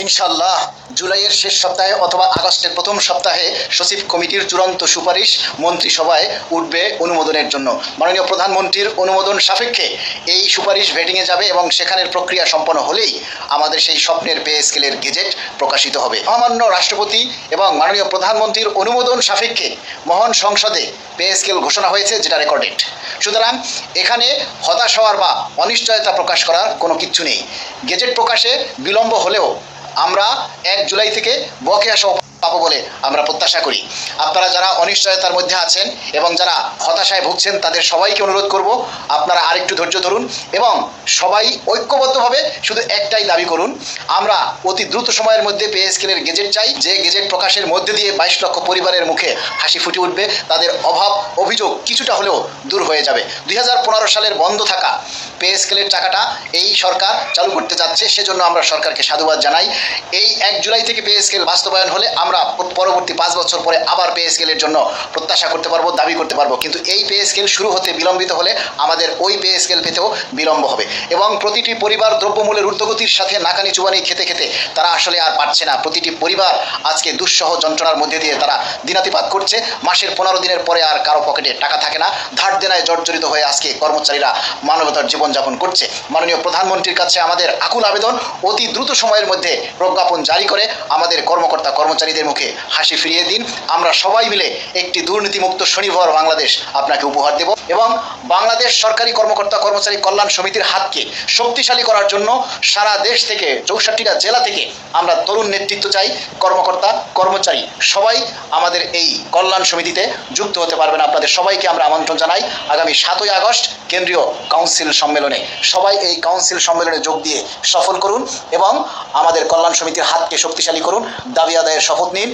ইনশাআল্লাহ জুলাইয়ের শেষ সপ্তাহে অথবা আগস্টের প্রথম সপ্তাহে সচিব কমিটির চূড়ান্ত সুপারিশ মন্ত্রিসভায় উঠবে অনুমোদনের জন্য। মাননীয় প্রধানমন্ত্রীর অনুমোদন সাপেক্ষে এই সুপারিশ ভেটিংয়ে যাবে এবং সেখানের প্রক্রিয়া সম্পন্ন হলেই আমাদের সেই স্বপ্নের পে স্কেলের গেজেট প্রকাশিত হবে। মহামান্য রাষ্ট্রপতি এবং মাননীয় প্রধানমন্ত্রীর অনুমোদন সাপেক্ষে মহান সংসদে পে স্কেল ঘোষণা হয়েছে, যেটা রেকর্ডেড। সুতরাং এখানে হতাশ হওয়ার বা অনিশ্চয়তা প্রকাশ করার কোনো কিচ্ছু নেই। গেজেট প্রকাশে বিলম্ব হলেও আমরা 1 জুলাই থেকে বকেয়া সহ পাবো বলে আমরা প্রত্যাশা করি। আপনারা যারা অনিশ্চয়তার মধ্যে আছেন এবং যারা হতাশায় ভুগছেন তাদের সবাইকে অনুরোধ করব, আপনারা আরেকটু ধৈর্য ধরুন এবং সবাই ঐক্যবদ্ধভাবে শুধু একটাই দাবি করুন, আমরা অতি দ্রুত সময়ের মধ্যে পে স্কেলের গেজেট চাই। যে গেজেট প্রকাশের মধ্যে দিয়ে 22 লক্ষ পরিবারের মুখে হাসি ফুটে উঠবে, তাদের অভাব অভিযোগ কিছুটা হলেও দূর হয়ে যাবে। 2015 সালের বন্ধ থাকা পে স্কেলের টাকাটা এই সরকার চালু করতে যাচ্ছে, সেজন্য আমরা সরকারকে সাধুবাদ জানাই। এই 1 জুলাই থেকে পে স্কেল বাস্তবায়ন হলে আমরা পরবর্তী 5 বছর পরে আবার পে স্কেলের জন্য প্রত্যাশা করতে পারবো, দাবি করতে পারবো। কিন্তু এই পে স্কেল শুরু হতে বিলম্বিত হলে আমাদের ওই পে স্কেল পেতেও বিলম্ব হবে এবং প্রতিটি পরিবার দ্রব্যমূল্যের ঊর্ধ্বগতির সাথে নাকানি চুবানি খেতে খেতে তারা আসলে আর পারছে না। প্রতিটি পরিবার আজকে দুঃসহ যন্ত্রণার মধ্যে দিয়ে তারা দিনাতিপাত করছে। মাসের 15 দিনের পরে আর কারো পকেটে টাকা থাকে না। ধার দেনায় জর্জরিত হয়ে আজকে কর্মচারীরা মানবতার জীবনযাপন করছে। মাননীয় প্রধানমন্ত্রীর কাছে আমাদের আকুল আবেদন, অতি দ্রুত সময়ের মধ্যে প্রজ্ঞাপন জারি করে আমাদের কর্মকর্তা কর্মচারীদের মুখে হাসি ফিরিয়ে দিন। আমরা সবাই মিলে একটি দুর্নীতিমুক্ত স্বনির্ভর বাংলাদেশ আপনাকে উপহার দেব এবং বাংলাদেশ সরকারি কর্মকর্তা কর্মচারী কল্যাণ সমিতির হাতকে শক্তিশালী করার জন্য সারা দেশ থেকে 64টা জেলা থেকে আমরা তরুণ নেতৃত্ব চাই। কর্মকর্তা কর্মচারী সবাই আমাদের এই কল্যাণ সমিতিতে যুক্ত হতে পারবেন। আপনাদের সবাইকে আমরা আমন্ত্রণ জানাই আগামী 7ই আগস্ট কেন্দ্রীয় কাউন্সিল সম্মেলনে। সবাই এই কাউন্সিল সম্মেলনে যোগ দিয়ে সফল করুন এবং আমাদের কল্যাণ সমিতির হাতকে শক্তিশালী করুন। দাবি আদায়ের শপথ নিন।